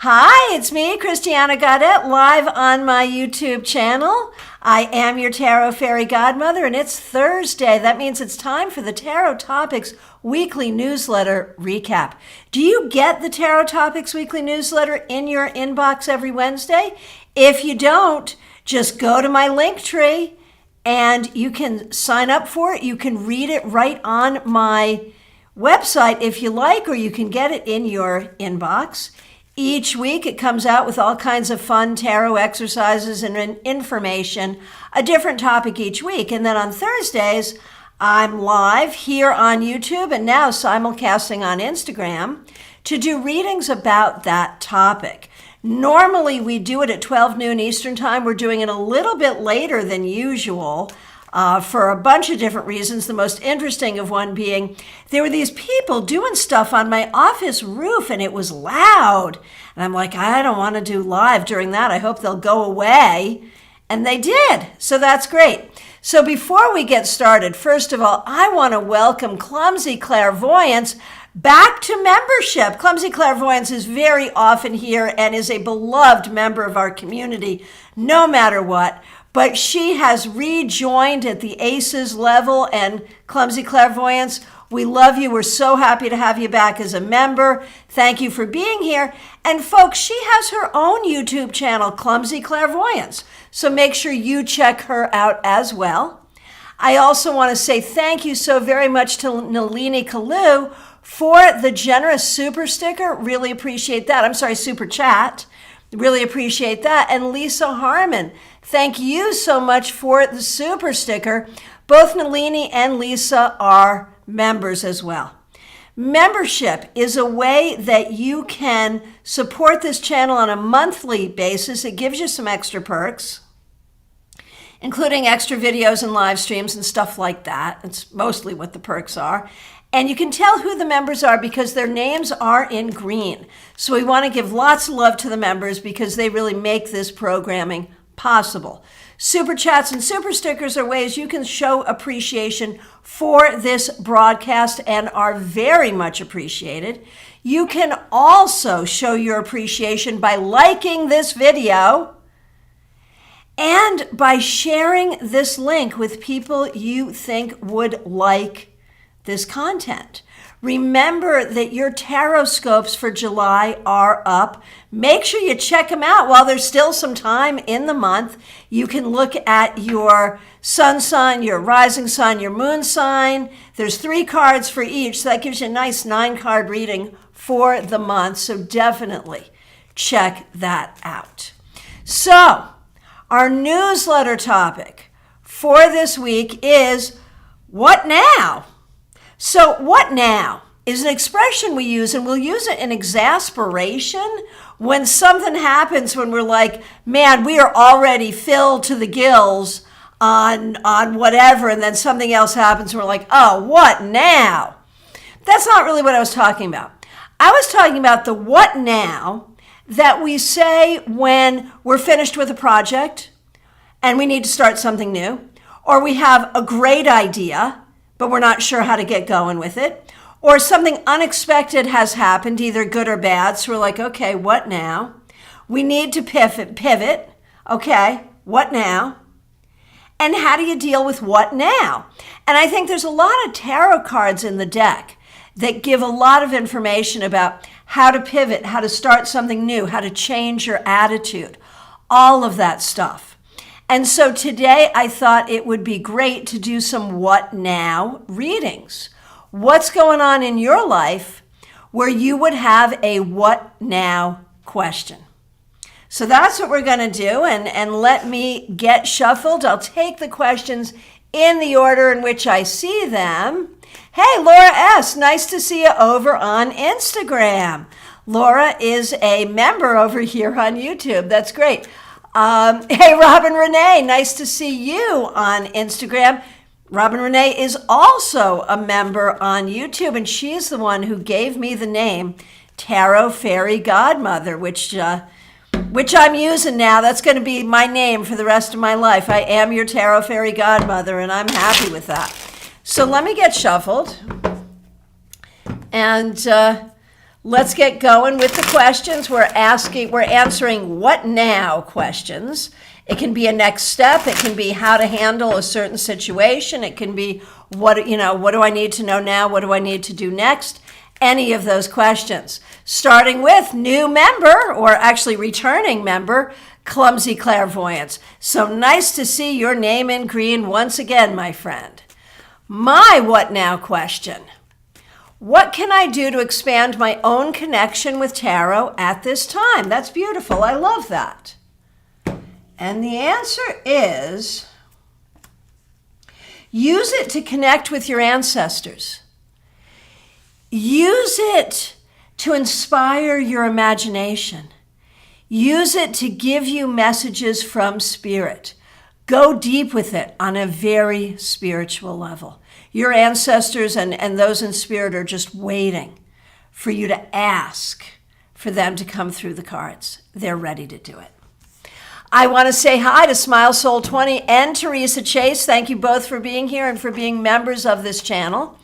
Hi, it's me, Christiana Gaudet, live on my YouTube channel. I am your Tarot Fairy Godmother, and it's Thursday. That means it's time for the Tarot Topics Weekly Newsletter Recap. Do you get the Tarot Topics Weekly Newsletter in your inbox every Wednesday? If you don't, just go to my link tree and you can sign up for it. You can read it right on my website if you like, or you can get it in your inbox. Each week it comes out with all kinds of fun tarot exercises and information, a different topic each week. And then on Thursdays, I'm live here on YouTube and now simulcasting on Instagram to do readings about that topic. Normally we do it at 12 noon Eastern time. We're doing it a little bit later than usual. For a bunch of different reasons, the most interesting of one being there were these people doing stuff on my office roof and it was loud. And I'm like, I don't want to do live during that. I hope they'll go away. And they did. So that's great. So before we get started, first of all, I want to welcome Clumsy Clairvoyance back to membership. Clumsy Clairvoyance is very often here and is a beloved member of our community, no matter what. But she has rejoined at the ACES level, and Clumsy Clairvoyance, we love you. We're so happy to have you back as a member. Thank you for being here. And folks, she has her own YouTube channel, Clumsy Clairvoyance. So make sure you check her out as well. I also want to say thank you so very much to Nalini Kalu for the generous super sticker. Really appreciate that. I'm sorry, super chat. Really appreciate that. And Lisa Harmon, thank you so much for the super sticker. Both Nalini and Lisa are members as well. Membership is a way that you can support this channel on a monthly basis. It gives you some extra perks, including extra videos and live streams and stuff like that. It's mostly what the perks are. And you can tell who the members are because their names are in green. So we want to give lots of love to the members because they really make this programming possible. Super chats and super stickers are ways you can show appreciation for this broadcast and are very much appreciated. You can also show your appreciation by liking this video and by sharing this link with people you think would like this content. Remember that your tarot scopes for July are up. Make sure you check them out while there's still some time in the month. You can look at your sun sign, your rising sign, your moon sign. There's 3 cards for each, so that gives you a nice 9-card reading for the month. So definitely check that out. So our newsletter topic for this week is what now? So what now is an expression we use, and we'll use it in exasperation when something happens when we're like, man, we are already filled to the gills on whatever, and then something else happens and we're like, oh, what now? That's not really what I was talking about. I was talking about the what now that we say when we're finished with a project and we need to start something new, or we have a great idea but we're not sure how to get going with it, or something unexpected has happened, either good or bad, so we're like, okay, what now? We need to pivot, okay, what now? And how do you deal with what now? And I think there's a lot of tarot cards in the deck that give a lot of information about how to pivot, how to start something new, how to change your attitude, all of that stuff. And so today I thought it would be great to do some what now readings. What's going on in your life where you would have a what now question? So that's what we're going to do. And let me get shuffled. I'll take the questions in the order in which I see them. Hey, Laura S., nice to see you over on Instagram. Laura is a member over here on YouTube. That's great. Hey, Robin Renee, nice to see you on Instagram. Robin Renee is also a member on YouTube, and she is the one who gave me the name Tarot Fairy Godmother, which I'm using now. That's going to be my name for the rest of my life. I am your Tarot Fairy Godmother, and I'm happy with that. So let me get shuffled, and Let's get going with the questions. We're answering what now questions. It can be a next step. It can be how to handle a certain situation. It can be what do I need to know now? What do I need to do next? Any of those questions. Starting with new member, or actually returning member, Clumsy Clairvoyance. So nice to see your name in green once again, my friend. My what now question. What can I do to expand my own connection with tarot at this time? That's beautiful. I love that. And the answer is use it to connect with your ancestors. Use it to inspire your imagination. Use it to give you messages from spirit. Go deep with it on a very spiritual level. Your ancestors and those in spirit are just waiting for you to ask for them to come through the cards. They're ready to do it. I want to say hi to Smile Soul 20 and Teresa Chase. Thank you both for being here and for being members of this channel.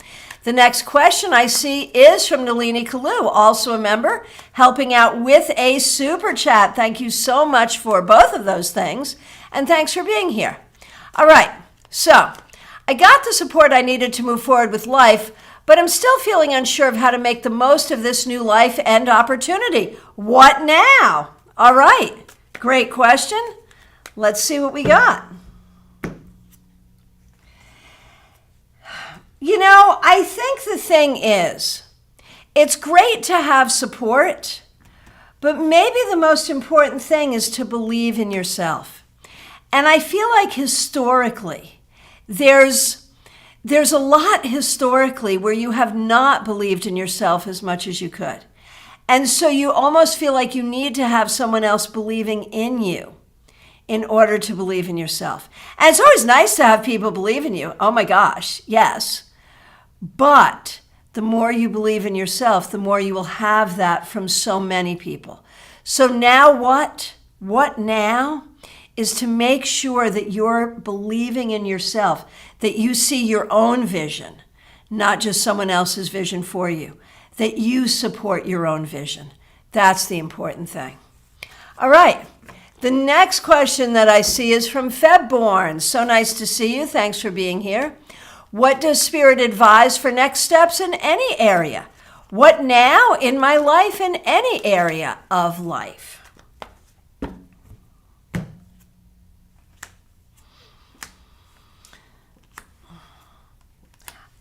The next question I see is from Nalini Kalu, also a member, helping out with a super chat. Thank you so much for both of those things, and thanks for being here. All right, so I got the support I needed to move forward with life, but I'm still feeling unsure of how to make the most of this new life and opportunity. What now? All right, great question. Let's see what we got. You know, I think the thing is, it's great to have support, but maybe the most important thing is to believe in yourself. And I feel like historically, there's a lot historically where you have not believed in yourself as much as you could. And so you almost feel like you need to have someone else believing in you in order to believe in yourself. And it's always nice to have people believe in you. Oh my gosh, yes. But the more you believe in yourself, the more you will have that from so many people. So now what? What now is to make sure that you're believing in yourself, that you see your own vision, not just someone else's vision for you, that you support your own vision. That's the important thing. All right. The next question that I see is from Febborn. So nice to see you. Thanks for being here. What does Spirit advise for next steps in any area? What now in my life in any area of life?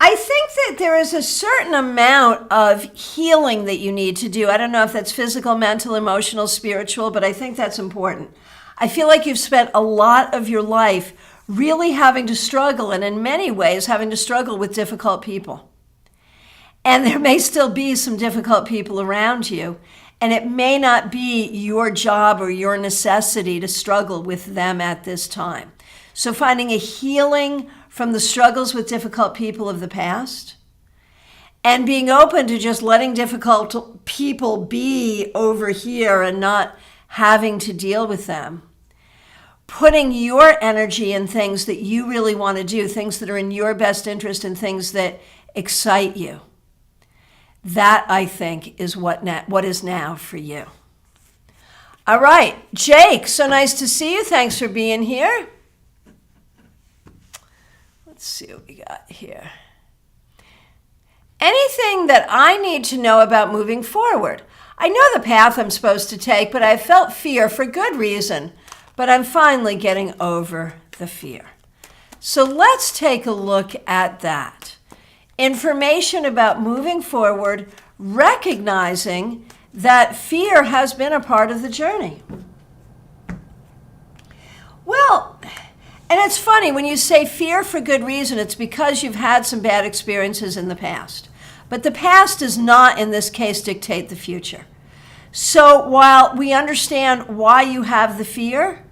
I think that there is a certain amount of healing that you need to do. I don't know if that's physical, mental, emotional, spiritual, but I think that's important. I feel like you've spent a lot of your life really having to struggle, and in many ways having to struggle with difficult people. And there may still be some difficult people around you, and it may not be your job or your necessity to struggle with them at this time. So finding a healing from the struggles with difficult people of the past, and being open to just letting difficult people be over here and not having to deal with them. Putting your energy in things that you really want to do, things that are in your best interest and things that excite you. That, I think, is what is now for you. All right, Jake, so nice to see you. Thanks for being here. Let's see what we got here. Anything that I need to know about moving forward? I know the path I'm supposed to take, but I felt fear for good reason. But I'm finally getting over the fear. So let's take a look at that. Information about moving forward, recognizing that fear has been a part of the journey. Well, and it's funny, when you say fear for good reason, it's because you've had some bad experiences in the past. But the past does not, in this case, dictate the future. So while we understand why you have the fear,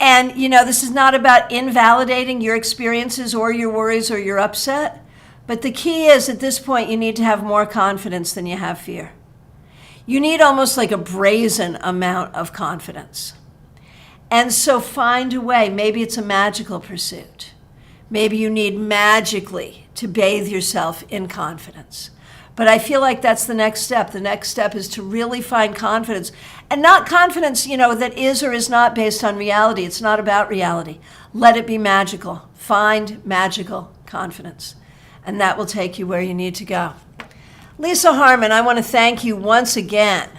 and this is not about invalidating your experiences or your worries or your upset, but the key is at this point you need to have more confidence than you have fear. You need almost like a brazen amount of confidence. And so find a way. Maybe it's a magical pursuit. Maybe you need magically to bathe yourself in confidence. But I feel like that's the next step. The next step is to really find confidence. And not confidence, that is or is not based on reality. It's not about reality. Let it be magical. Find magical confidence. And that will take you where you need to go. Lisa Harmon, I want to thank you once again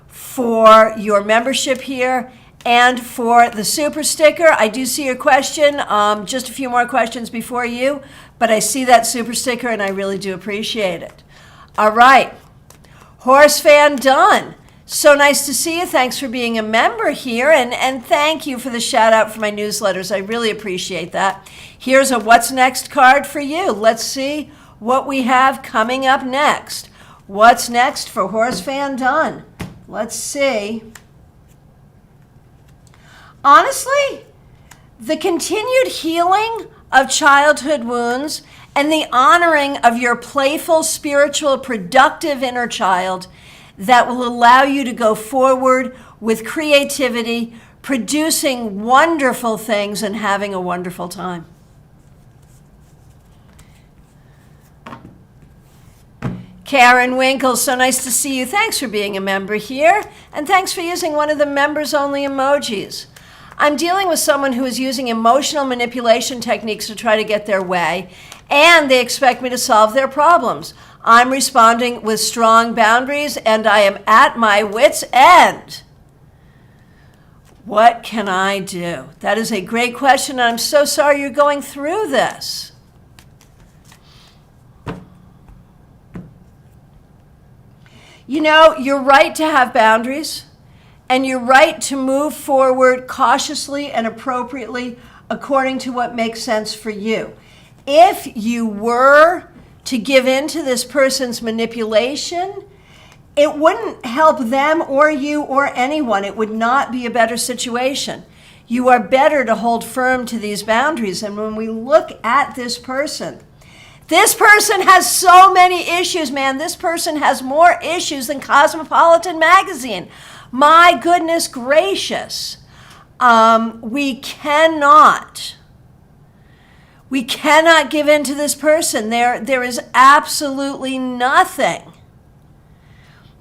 for your membership here and for the super sticker. I do see your question. Just a few more questions before you, but I see that super sticker and I really do appreciate it. All right. Horse fan done. So nice to see you. Thanks for being a member here, and thank you for the shout out for my newsletters. I really appreciate that. Here's a What's Next card for you. Let's see what we have coming up next. What's next for Horse fan done? Let's see. Honestly, the continued healing of childhood wounds and the honoring of your playful, spiritual, productive inner child that will allow you to go forward with creativity, producing wonderful things and having a wonderful time. Karen Winkle, so nice to see you. Thanks for being a member here, and thanks for using one of the members-only emojis. I'm dealing with someone who is using emotional manipulation techniques to try to get their way, and they expect me to solve their problems. I'm responding with strong boundaries, and I am at my wit's end. What can I do? That is a great question, and I'm so sorry you're going through this. You're right to have boundaries. And you're right to move forward cautiously and appropriately according to what makes sense for you. If you were to give in to this person's manipulation, it wouldn't help them or you or anyone. It would not be a better situation. You are better to hold firm to these boundaries. And when we look at this person has so many issues, man. This person has more issues than Cosmopolitan magazine. My goodness gracious. We cannot give in to this person. There is absolutely nothing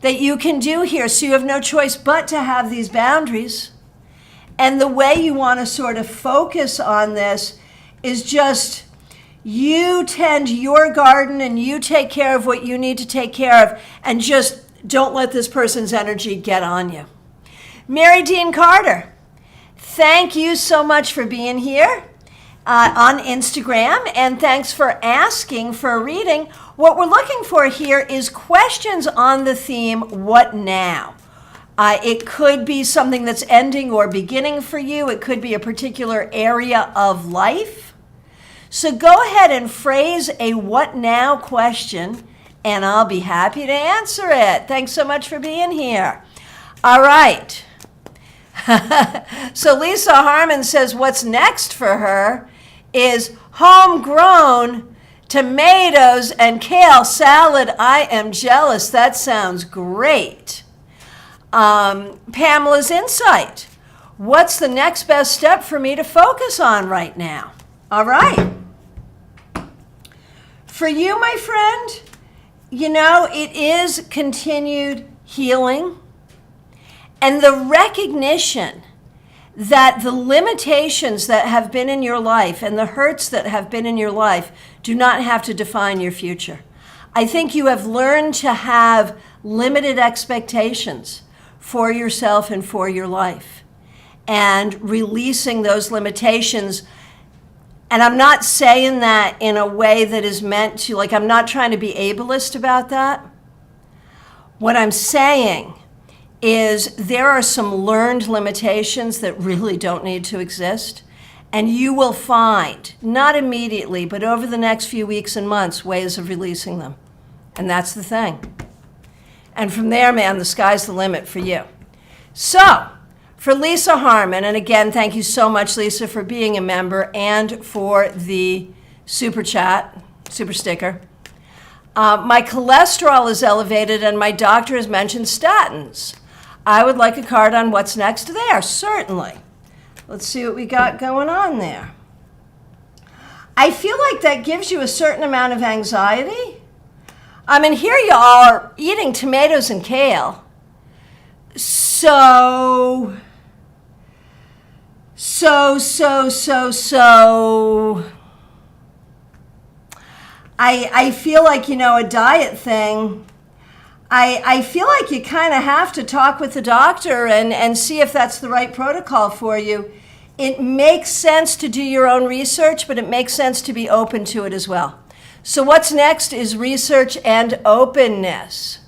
that you can do here. So you have no choice but to have these boundaries. And the way you want to sort of focus on this is just you tend your garden and you take care of what you need to take care of, and just don't let this person's energy get on you. Mary Dean Carter, thank you so much for being here on Instagram, and thanks for asking for a reading. What we're looking for here is questions on the theme, what now? It could be something that's ending or beginning for you. It could be a particular area of life. So go ahead and phrase a what now question, and I'll be happy to answer it. Thanks so much for being here. All right. So Lisa Harmon says what's next for her is homegrown tomatoes and kale salad. I am jealous. That sounds great. Pamela's insight. What's the next best step for me to focus on right now? All right. For you, my friend, it is continued healing and the recognition that the limitations that have been in your life and the hurts that have been in your life do not have to define your future. I think you have learned to have limited expectations for yourself and for your life, and releasing those limitations. And I'm not saying that in a way that is meant to, I'm not trying to be ableist about that. What I'm saying is there are some learned limitations that really don't need to exist. And you will find, not immediately, but over the next few weeks and months, ways of releasing them. And that's the thing. And from there, man, the sky's the limit for you. So, for Lisa Harmon, and again, thank you so much, Lisa, for being a member and for the super chat, super sticker. My cholesterol is elevated and my doctor has mentioned statins. I would like a card on what's next there, certainly. Let's see what we got going on there. I feel like that gives you a certain amount of anxiety. I mean, here you are eating tomatoes and kale. So I feel like, a diet thing, I feel like you kind of have to talk with the doctor and see if that's the right protocol for you. It makes sense to do your own research, but it makes sense to be open to it as well. So what's next is research and openness.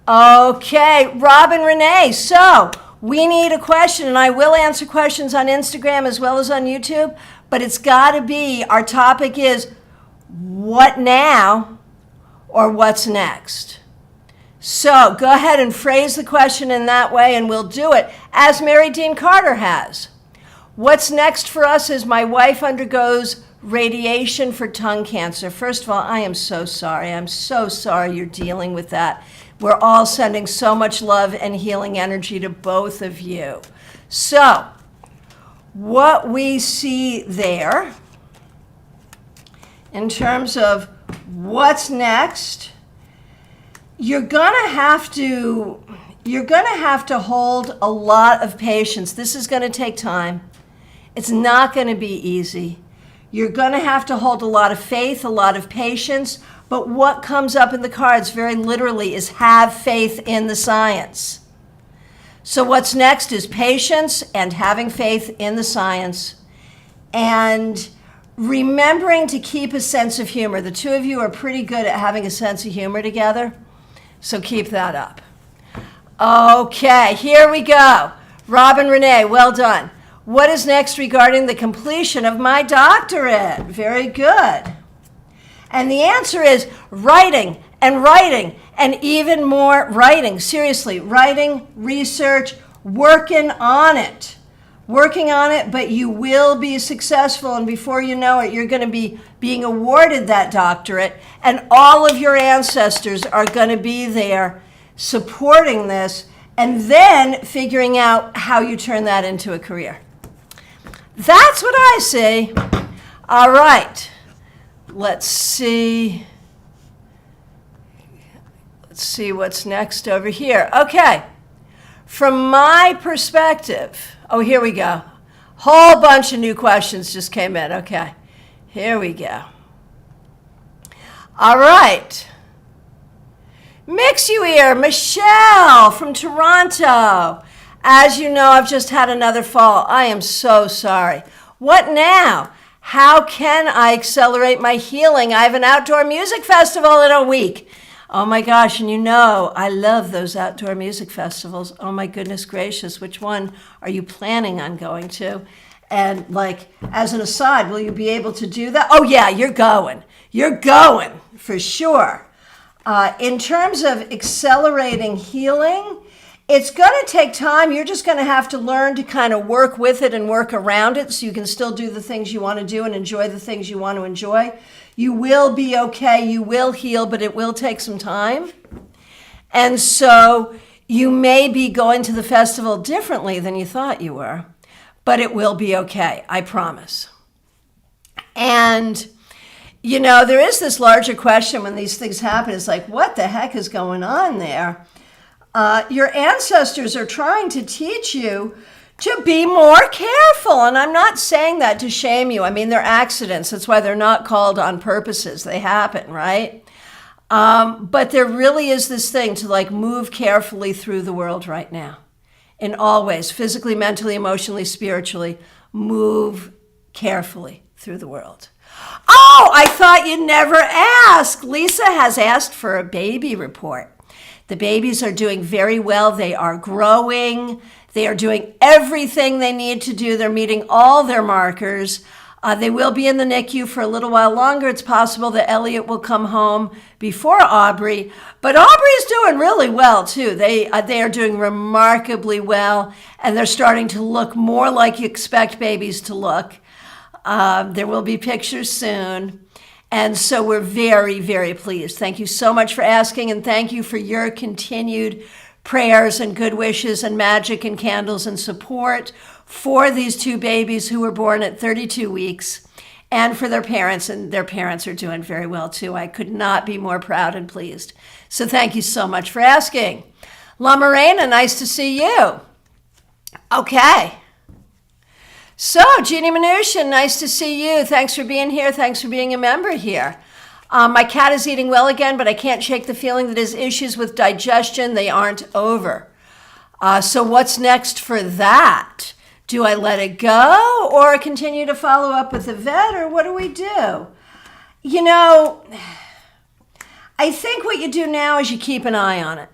Okay, Robin Renee, so we need a question, and I will answer questions on Instagram as well as on YouTube, but it's got to be, our topic is, what now or what's next? So go ahead and phrase the question in that way, and we'll do it as Mary Dean Carter has. What's next for us is my wife undergoes radiation for tongue cancer. First of all, I am so sorry. I'm so sorry you're dealing with that. We're all sending so much love and healing energy to both of you. So, what we see there in terms of what's next, you're gonna have to hold a lot of patience. This is gonna take time. It's not gonna be easy. You're gonna have to hold a lot of faith, a lot of patience, but what comes up in the cards very literally is have faith in the science. So what's next is patience and having faith in the science and remembering to keep a sense of humor. The two of you are pretty good at having a sense of humor together, so keep that up. Okay, here we go. Robin Renee, well done. What is next regarding the completion of my doctorate? Very good. And the answer is writing and writing and even more writing. Seriously, writing, research, working on it, but you will be successful. And before you know it, you're going to be being awarded that doctorate, and all of your ancestors are going to be there supporting this, and then figuring out how you turn that into a career. That's what I see. All right. Let's see what's next over here. Okay. From my perspective, here we go. Whole bunch of new questions just came in. Okay. Here we go. All right. Mix you ear, Michelle from Toronto. As you know, I've just had another fall. I am so sorry. What now? How can I accelerate my healing? I have an outdoor music festival in a week. Oh my gosh, and I love those outdoor music festivals. Oh my goodness gracious, which one are you planning on going to? And as an aside, will you be able to do that? Oh yeah, you're going. You're going, for sure. In terms of accelerating healing, it's going to take time. You're just going to have to learn to kind of work with it and work around it so you can still do the things you want to do and enjoy the things you want to enjoy. You will be okay. You will heal, but it will take some time. And so you may be going to the festival differently than you thought you were, but it will be okay. I promise. And there is this larger question when these things happen. It's like, what the heck is going on there? Your ancestors are trying to teach you to be more careful. And I'm not saying that to shame you. I mean, they're accidents. That's why they're not called on purposes. They happen, right? But there really is this thing to move carefully through the world right now. In all ways, physically, mentally, emotionally, spiritually, move carefully through the world. Oh, I thought you'd never ask. Lisa has asked for a baby report. The babies are doing very well. They are growing. They are doing everything they need to do. They're meeting all their markers. They will be in the NICU for a little while longer. It's possible that Elliot will come home before Aubrey. But Aubrey's doing really well, too. They are doing remarkably well, and they're starting to look more like you expect babies to look. There will be pictures soon. And so we're very, very pleased. Thank you so much for asking, and thank you for your continued prayers and good wishes and magic and candles and support for these two babies who were born at 32 weeks. and for their parents, and their parents are doing very well too. I could not be more proud and pleased. So thank you so much for asking. La Morena, nice to see you. Okay. So, Jeannie Mnuchin, nice to see you. Thanks for being here. Thanks for being a member here. My cat is eating well again, but I can't shake the feeling that his issues with digestion, they aren't over. So what's next for that? Do I let it go or continue to follow up with the vet, or what do we do? You know, I think what you do now is you keep an eye on it.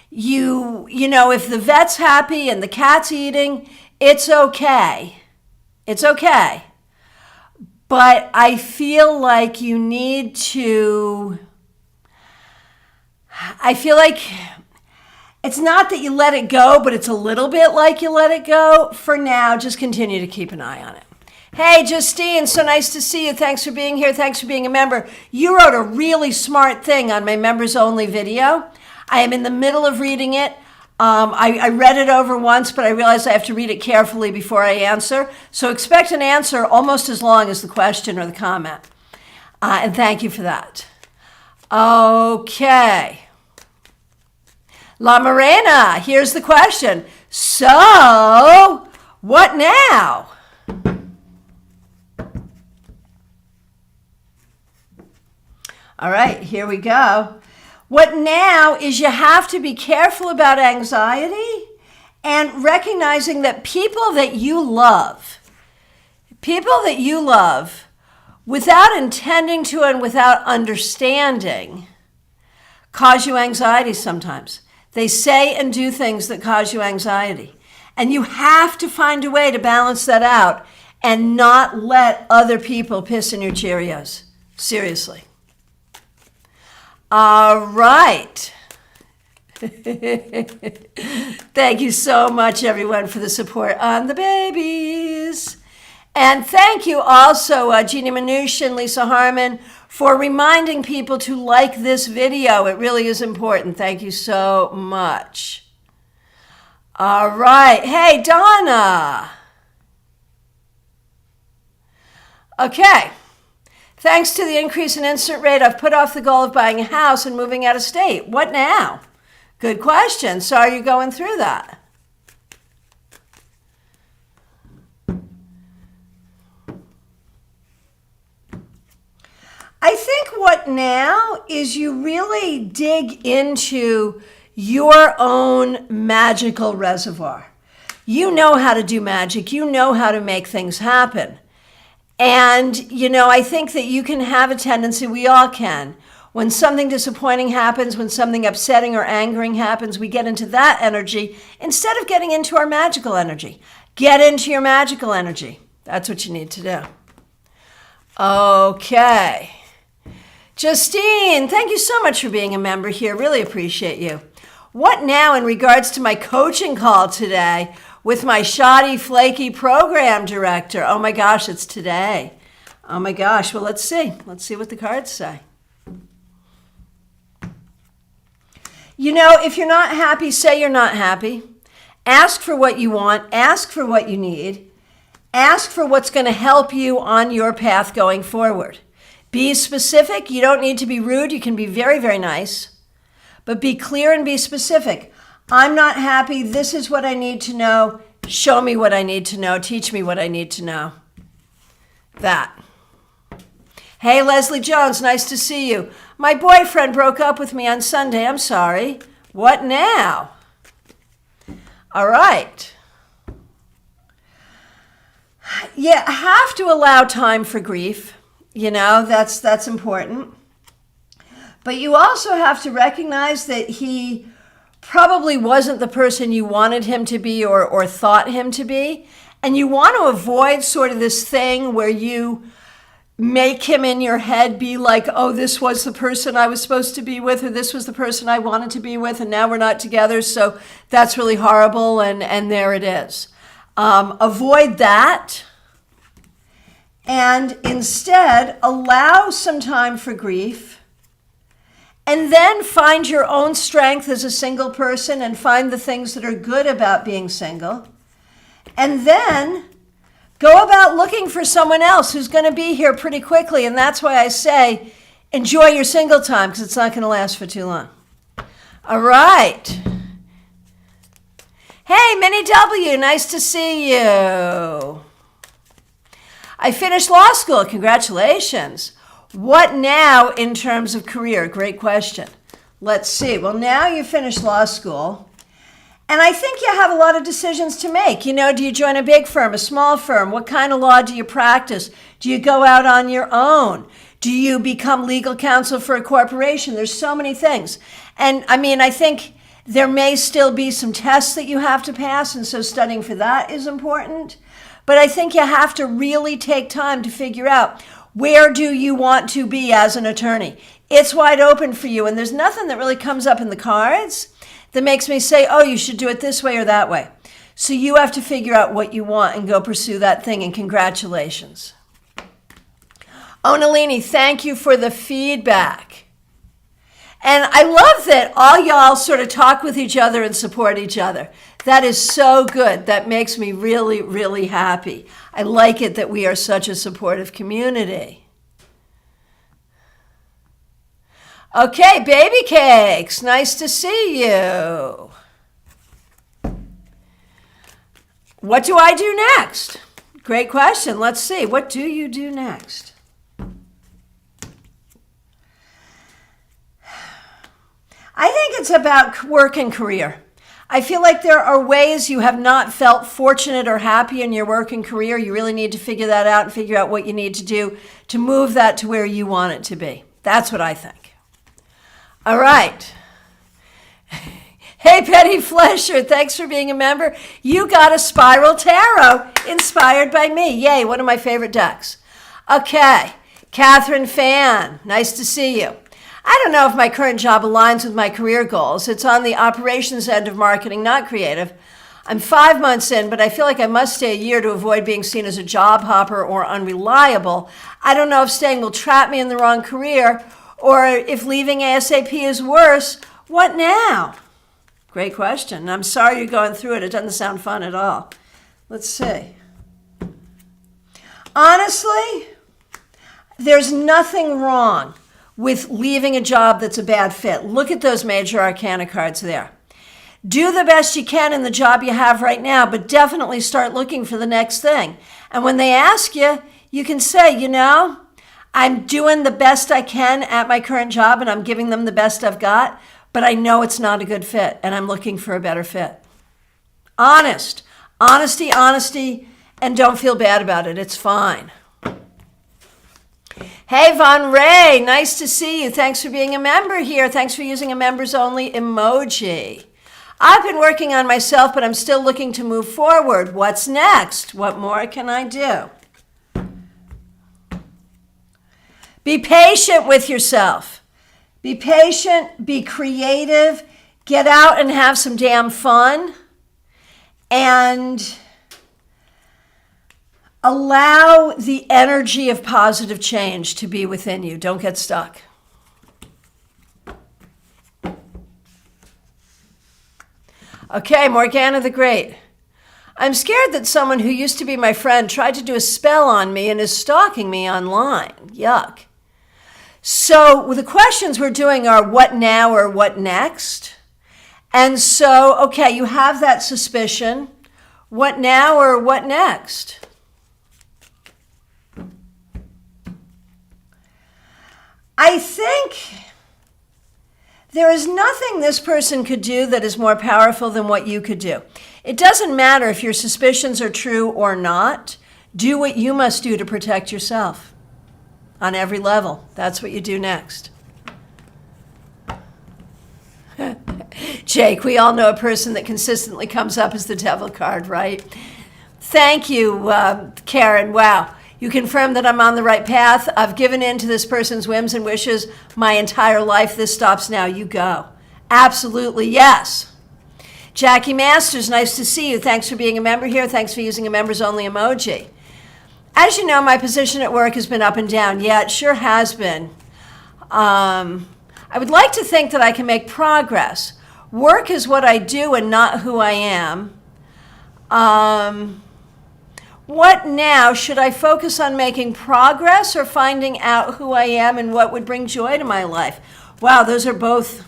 You know, if the vet's happy and the cat's eating, it's okay. It's okay. But I feel like you need to, I feel like it's not that you let it go, but it's a little bit like you let it go. For now, just continue to keep an eye on it. Hey, Justine, so nice to see you. Thanks for being here. Thanks for being a member. You wrote a really smart thing on my members only video. I am in the middle of reading it. I read it over once, but I realized I have to read it carefully before I answer. So expect an answer almost as long as the question or the comment. And thank you for that. Okay. La Morena, here's the question. So, what now? All right, here we go. What now is you have to be careful about anxiety and recognizing that people that you love, without intending to and without understanding, cause you anxiety sometimes. They say and do things that cause you anxiety. And you have to find a way to balance that out and not let other people piss in your Cheerios. Seriously. All right. Thank you so much, everyone, for the support on the babies. And thank you also, Jeannie Mnuchin, Lisa Harmon, for reminding people to like this video. It really is important. Thank you so much. All right. Hey, Donna. Okay. Thanks to the increase in instant rate, I've put off the goal of buying a house and moving out of state. What now? Good question. So are you going through that? I think what now is you really dig into your own magical reservoir. You know how to do magic. You know how to make things happen. And, you know, I think that you can have a tendency, we all can, when something disappointing happens, when something upsetting or angering happens, we get into that energy instead of getting into our magical energy. Get into your magical energy. That's what you need to do. Okay. Justine, thank you so much for being a member here. Really appreciate you. What now in regards to my coaching call today with my shoddy, flaky program director? Oh my gosh, it's today. Oh my gosh, well, let's see. Let's see what the cards say. You know, if you're not happy, say you're not happy. Ask for what you want. Ask for what you need. Ask for what's going to help you on your path going forward. Be specific. You don't need to be rude. You can be very, very nice. But be clear and be specific. I'm not happy. This is what I need to know. Show me what I need to know. Teach me what I need to know. That. Hey, Leslie Jones, nice to see you. My boyfriend broke up with me on Sunday. I'm sorry. What now? All right. Yeah, I have to allow time for grief. You know, that's important. But you also have to recognize that he probably wasn't the person you wanted him to be or thought him to be. And you want to avoid sort of this thing where you make him in your head be like, oh, this was the person I was supposed to be with, or this was the person I wanted to be with, and now we're not together, so that's really horrible, and there it is. Avoid that. And instead, allow some time for grief. And then find your own strength as a single person and find the things that are good about being single. And then Go about looking for someone else who's going to be here pretty quickly. And that's why I say enjoy your single time, because it's not going to last for too long. All right. Hey, Minnie W., nice to see you. I finished law school. Congratulations. What now in terms of career? Great question. Let's see. Well, now you finished law school. And I think you have a lot of decisions to make. You know, do you join a big firm, a small firm? What kind of law do you practice? Do you go out on your own? Do you become legal counsel for a corporation? There's so many things. And I mean, I think there may still be some tests that you have to pass, and so studying for that is important. But I think you have to really take time to figure out, where do you want to be as an attorney? It's wide open for you, and there's nothing that really comes up in the cards that makes me say, oh, you should do it this way or that way. So you have to figure out what you want and go pursue that thing, and congratulations. Oh, Nalini, thank you for the feedback. And I love that all y'all sort of talk with each other and support each other. That is so good. That makes me really, really happy. I like it that we are such a supportive community. Okay, baby cakes, nice to see you. What do I do next? Great question. Let's see. What do you do next? I think it's about work and career. I feel like there are ways you have not felt fortunate or happy in your work and career. You really need to figure that out and figure out what you need to do to move that to where you want it to be. That's what I think. All right. Hey, Petty Flesher, thanks for being a member. You got a Spiral Tarot inspired by me. Yay, one of my favorite decks. Okay, Catherine Fan, nice to see you. I don't know if my current job aligns with my career goals. It's on the operations end of marketing, not creative. I'm 5 months in, but I feel like I must stay a year to avoid being seen as a job hopper or unreliable. I don't know if staying will trap me in the wrong career or if leaving ASAP is worse. What now? Great question. I'm sorry you're going through it. It doesn't sound fun at all. Let's see. Honestly, there's nothing wrong with leaving a job that's a bad fit. Look at those major arcana cards there. Do the best you can in the job you have right now, but definitely start looking for the next thing. And when they ask you, you can say, you know, I'm doing the best I can at my current job and I'm giving them the best I've got, but I know it's not a good fit and I'm looking for a better fit. Honest. Honesty, and don't feel bad about it. It's fine. Hey, Von Ray, nice to see you. Thanks for being a member here. Thanks for using a members only emoji. I've been working on myself, but I'm still looking to move forward. What's next? What more can I do? Be patient with yourself. Be patient, be creative, get out and have some damn fun, and allow the energy of positive change to be within you. Don't get stuck. Okay, Morgana the Great. I'm scared that someone who used to be my friend tried to do a spell on me and is stalking me online. Yuck. So the questions we're doing are what now or what next? And so, okay, you have that suspicion. What now or what next? I think there is nothing this person could do that is more powerful than what you could do. It doesn't matter if your suspicions are true or not. Do what you must do to protect yourself on every level. That's what you do next. Jake, we all know a person that consistently comes up as the devil card, right? Thank you, Karen. Wow. You confirm that I'm on the right path. I've given in to this person's whims and wishes my entire life. This stops now. You go. Absolutely, yes. Jackie Masters, nice to see you. Thanks for being a member here. Thanks for using a members only emoji. As you know, my position at work has been up and down. Yeah, it sure has been. I would like to think that I can make progress. Work is what I do and not who I am. What now? Should I focus on making progress or finding out who I am and what would bring joy to my life? Wow, those are both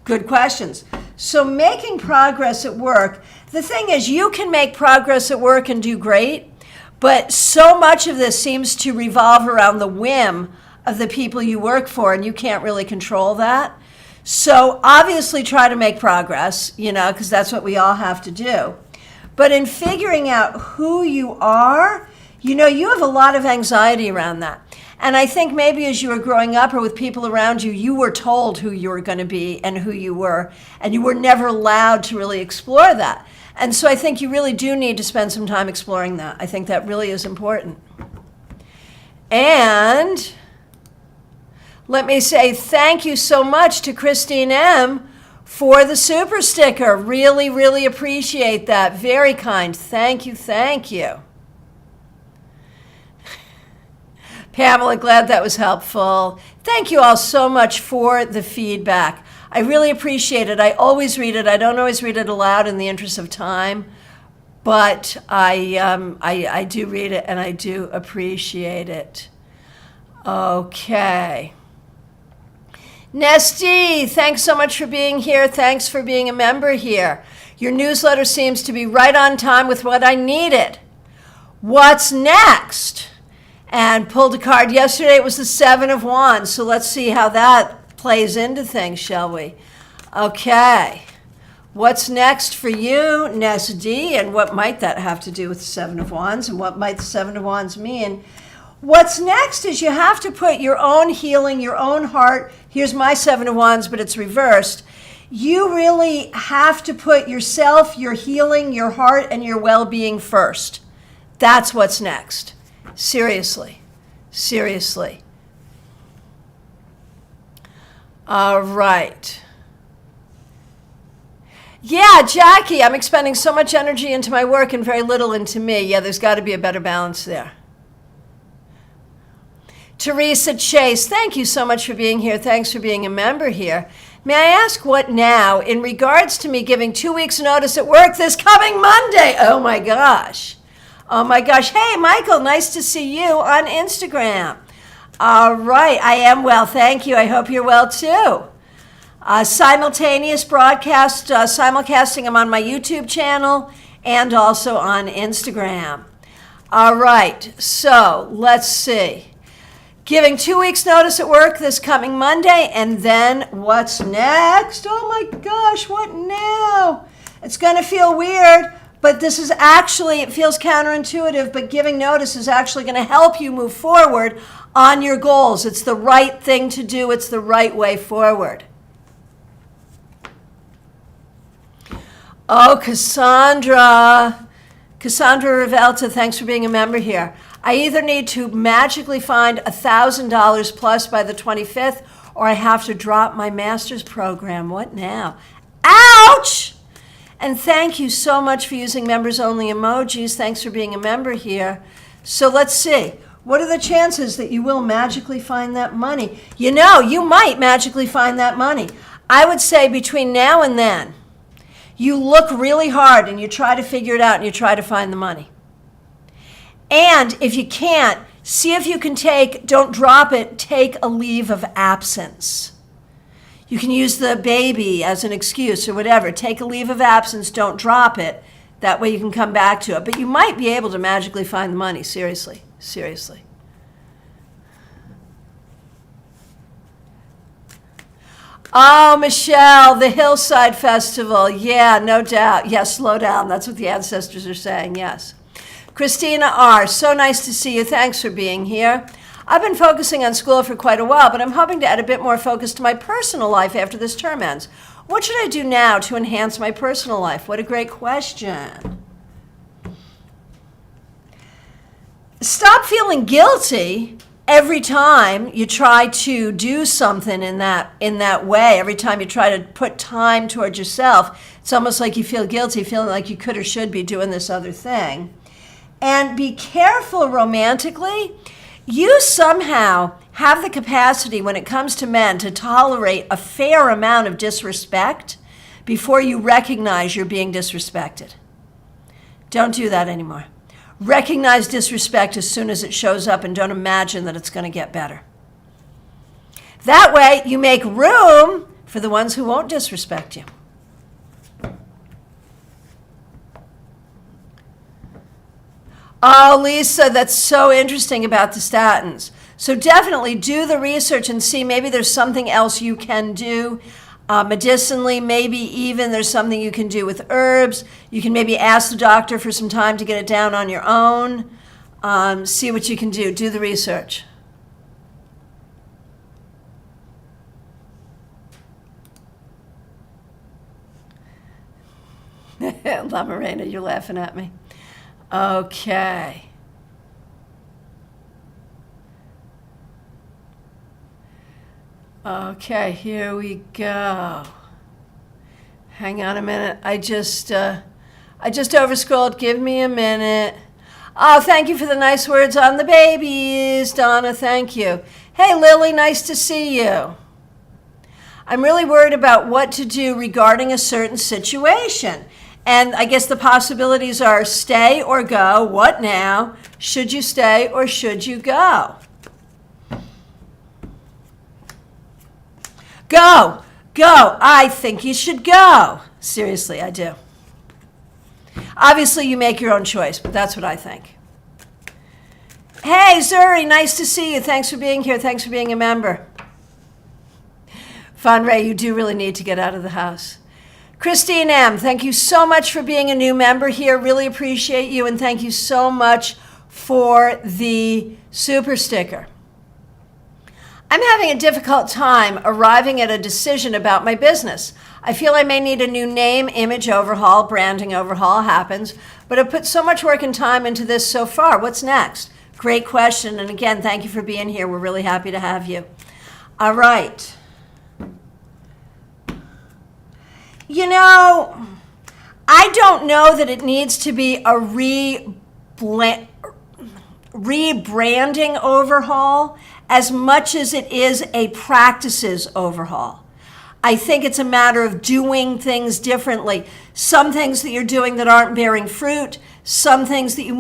good questions. So making progress at work, the thing is you can make progress at work and do great, but so much of this seems to revolve around the whim of the people you work for, and you can't really control that. So obviously try to make progress, because that's what we all have to do. But in figuring out who you are, you have a lot of anxiety around that. And I think maybe as you were growing up or with people around you, you were told who you were going to be and who you were, and you were never allowed to really explore that. And so I think you really do need to spend some time exploring that. I think that really is important. And let me say thank you so much to Christine M. for the super sticker. Really, really appreciate that. Very kind. Thank you, thank you. Pamela, glad that was helpful. Thank you all so much for the feedback. I really appreciate it. I always read it. I don't always read it aloud in the interest of time, but I do read it and I do appreciate it. Okay. Nesty, thanks so much for being here. Thanks for being a member here. Your newsletter seems to be right on time with what I needed. What's next? And pulled a card yesterday. It was the Seven of Wands. So let's see how that plays into things, shall we? Okay. What's next for you, Nesty? And what might that have to do with the Seven of Wands? And what might the Seven of Wands mean? What's next is you have to put your own healing, your own heart. Here's my Seven of Wands, but it's reversed. You really have to put yourself, your healing, your heart, and your well-being first. That's what's next. Seriously. Seriously. All right. Yeah, Jackie, I'm expending so much energy into my work and very little into me. Yeah, there's got to be a better balance there. Teresa Chase, thank you so much for being here. Thanks for being a member here. May I ask what now in regards to me giving 2 weeks notice at work this coming Monday? Oh my gosh. Oh my gosh. Hey, Michael, nice to see you on Instagram. All right. I am well. Thank you. I hope you're well too. Simultaneous broadcast, simulcasting. I'm on my YouTube channel and also on Instagram. All right. So let's see. Giving 2 weeks notice at work this coming Monday, and then what's next? Oh my gosh, what now? It's going to feel weird, but this is actually, it feels counterintuitive, but giving notice is actually going to help you move forward on your goals. It's the right thing to do. It's the right way forward. Oh, Cassandra Revelta, thanks for being a member here. I either need to magically find $1,000 plus by the 25th, or I have to drop my master's program. What now? Ouch! And thank you so much for using members only emojis. Thanks for being a member here. So let's see. What are the chances that you will magically find that money? You might magically find that money. I would say between now and then, you look really hard and you try to figure it out and you try to find the money. And if you can't, see if you can don't drop it, take a leave of absence. You can use the baby as an excuse or whatever. Take a leave of absence, don't drop it. That way you can come back to it. But you might be able to magically find the money, seriously, seriously. Oh, Michelle, the Hillside Festival. Yeah, no doubt. Yes, slow down. That's what the ancestors are saying, yes. Christina R., so nice to see you. Thanks for being here. I've been focusing on school for quite a while, but I'm hoping to add a bit more focus to my personal life after this term ends. What should I do now to enhance my personal life? What a great question. Stop feeling guilty every time you try to do something in that way. Every time you try to put time towards yourself, it's almost like you feel guilty, feeling like you could or should be doing this other thing. And be careful romantically. You somehow have the capacity when it comes to men to tolerate a fair amount of disrespect before you recognize you're being disrespected. Don't do that anymore. Recognize disrespect as soon as it shows up and don't imagine that it's going to get better. That way, you make room for the ones who won't disrespect you. Oh, Lisa, that's so interesting about the statins. So definitely do the research and see maybe there's something else you can do. Medicinally, maybe even there's something you can do with herbs. You can maybe ask the doctor for some time to get it down on your own. See what you can do. Do the research. La Morena, you're laughing at me. Okay. Okay, here we go. Hang on a minute. I just overscrolled. Give me a minute. Oh, thank you for the nice words on the babies, Donna. Thank you. Hey, Lily, nice to see you. I'm really worried about what to do regarding a certain situation. And I guess the possibilities are stay or go. What now? Should you stay or should you go? Go. Go. I think you should go. Seriously, I do. Obviously, you make your own choice, but that's what I think. Hey, Zuri, nice to see you. Thanks for being here. Thanks for being a member. Von Ray, you do really need to get out of the house. Christine M., thank you so much for being a new member here. Really appreciate you, and thank you so much for the super sticker. I'm having a difficult time arriving at a decision about my business. I feel I may need a new name, image overhaul, branding overhaul happens, but I've put so much work and time into this so far. What's next? Great question, and again, thank you for being here. We're really happy to have you. All right. You know, I don't know that it needs to be a rebranding overhaul as much as it is a practices overhaul. I think it's a matter of doing things differently. Some things that you're doing that aren't bearing fruit, some things that you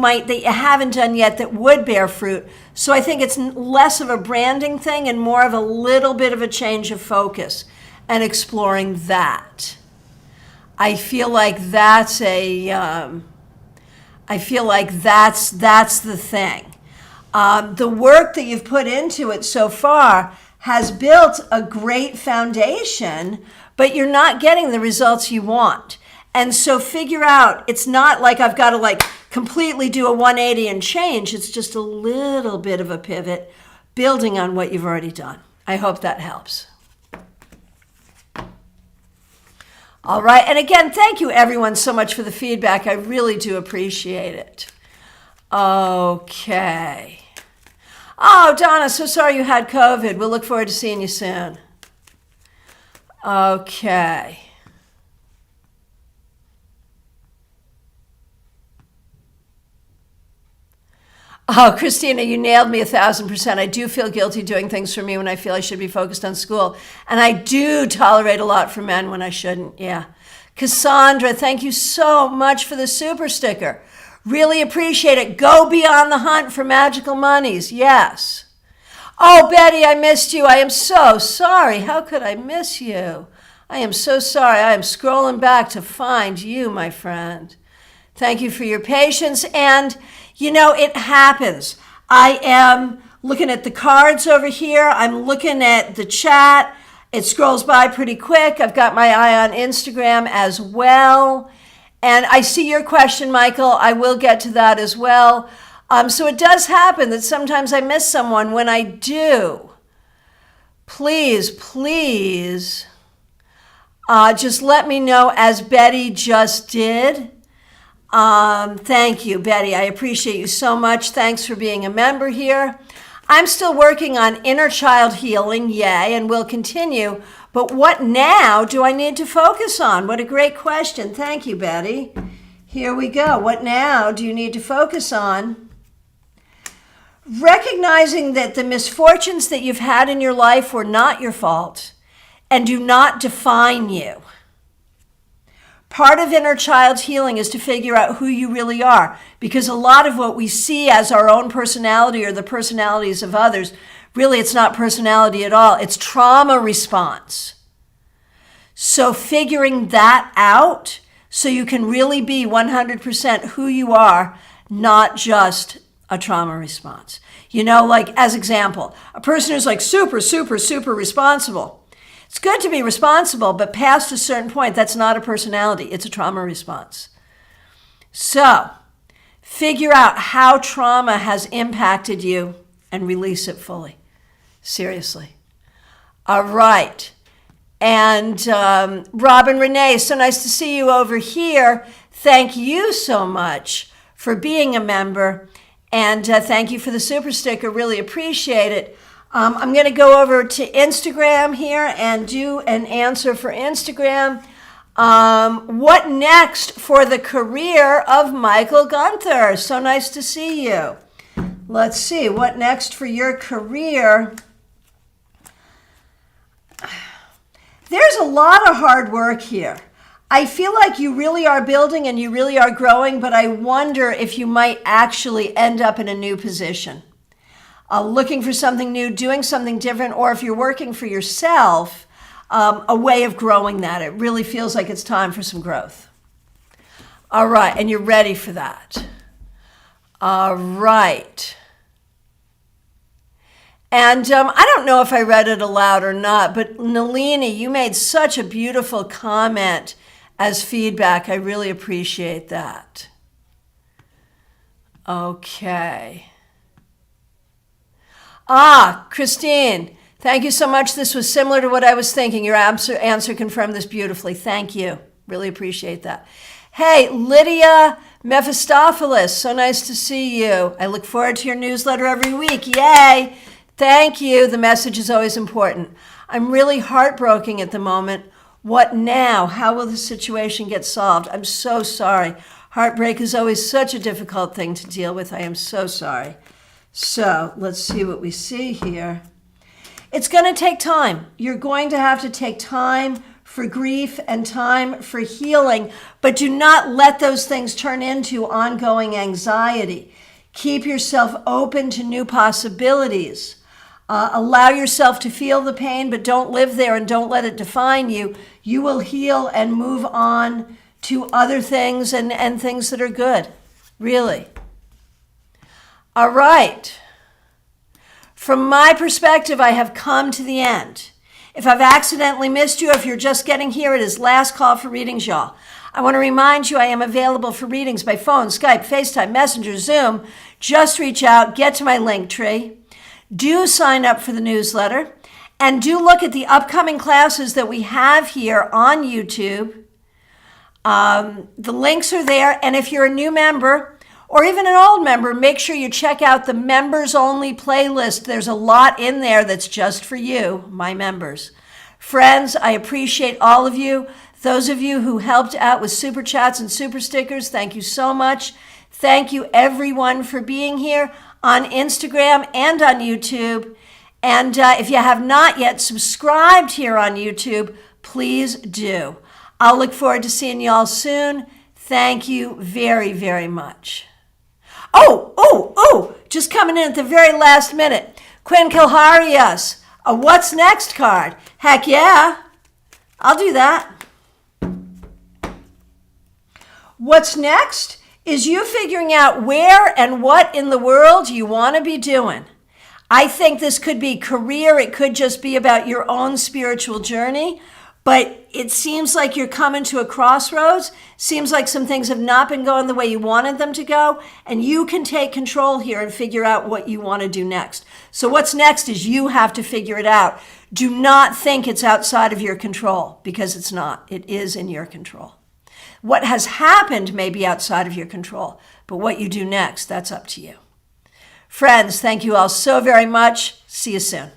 haven't done yet that would bear fruit. So I think it's less of a branding thing and more of a little bit of a change of focus and exploring that. I feel like that's the thing. The work that you've put into it so far has built a great foundation, but you're not getting the results you want. And so figure out, it's not like I've got to completely do a 180 and change. It's just a little bit of a pivot, building on what you've already done. I hope that helps. All right, and again, thank you everyone so much for the feedback. I really do appreciate it. Okay. Oh, Donna, so sorry you had COVID. We'll look forward to seeing you soon. Okay. Oh, Christina, you nailed me 1,000%. I do feel guilty doing things for me when I feel I should be focused on school. And I do tolerate a lot for men when I shouldn't. Yeah. Cassandra, thank you so much for the super sticker. Really appreciate it. Go be on the hunt for magical monies. Yes. Oh, Betty, I missed you. I am so sorry. How could I miss you? I am so sorry. I am scrolling back to find you, my friend. Thank you for your patience. And you know, it happens. I am looking at the cards over here. I'm looking at the chat. It scrolls by pretty quick. I've got my eye on Instagram as well. And I see your question, Michael. I will get to that as well. So it does happen that sometimes I miss someone. When I do, please, just let me know, as Betty just did. Thank you, Betty. I appreciate you so much. Thanks for being a member here. I'm still working on inner child healing, yay, and will continue. But what now do I need to focus on? What a great question. Thank you, Betty. Here we go. What now do you need to focus on? Recognizing that the misfortunes that you've had in your life were not your fault and do not define you. Part of inner child healing is to figure out who you really are, because a lot of what we see as our own personality or the personalities of others, really it's not personality at all. It's trauma response. So figuring that out so you can really be 100% who you are, not just a trauma response. You know, like as example, a person who's like super, super, super responsible. It's good to be responsible, but past a certain point, that's not a personality. It's a trauma response. So figure out how trauma has impacted you and release it fully. Seriously. All right. And Robin Renee, so nice to see you over here. Thank you so much for being a member. And thank you for the super sticker. Really appreciate it. I'm going to go over to Instagram here and do an answer for Instagram. What next for the career of Michael Gunther? So nice to see you. Let's see, what next for your career? There's a lot of hard work here. I feel like you really are building and you really are growing, but I wonder if you might actually end up in a new position. Looking for something new, doing something different, or if you're working for yourself, a way of growing that. It really feels like it's time for some growth. All right, and you're ready for that. All right. And I don't know if I read it aloud or not, but Nalini, you made such a beautiful comment as feedback. I really appreciate that. Okay. Christine, thank you so much. This was similar to what I was thinking. Your answer confirmed this beautifully. Thank you. Really appreciate that. Hey, Lydia Mephistopheles, so nice to see you. I look forward to your newsletter every week. Yay! Thank you. The message is always important. I'm really heartbroken at the moment. What now? How will the situation get solved? I'm so sorry. Heartbreak is always such a difficult thing to deal with. I am so sorry. So let's see what we see here. It's going to take time. You're going to have to take time for grief and time for healing, but do not let those things turn into ongoing anxiety. Keep yourself open to new possibilities. Allow yourself to feel the pain, but don't live there and don't let it define you. You will heal and move on to other things and things that are good, really. All right. From my perspective, I have come to the end. If I've accidentally missed you, if you're just getting here, it is last call for readings, y'all. I want to remind you I am available for readings by phone, Skype, FaceTime, Messenger, Zoom. Just reach out, get to my link tree. Do sign up for the newsletter. And do look at the upcoming classes that we have here on YouTube. The links are there. And if you're a new member, or even an old member, make sure you check out the members only playlist. There's a lot in there that's just for you, my members. Friends, I appreciate all of you. Those of you who helped out with super chats and super stickers, thank you so much. Thank you everyone for being here on Instagram and on YouTube. And if you have not yet subscribed here on YouTube, please do. I'll look forward to seeing you all soon. Thank you very, very much. Just coming in at the very last minute. Quinn Kilharias, a What's Next card. Heck yeah, I'll do that. What's next is you figuring out where and what in the world you want to be doing. I think this could be career. It could just be about your own spiritual journey. But it seems like you're coming to a crossroads. Seems like some things have not been going the way you wanted them to go. And you can take control here and figure out what you want to do next. So what's next is you have to figure it out. Do not think it's outside of your control, because it's not. It is in your control. What has happened may be outside of your control, but what you do next, that's up to you. Friends, thank you all so very much. See you soon.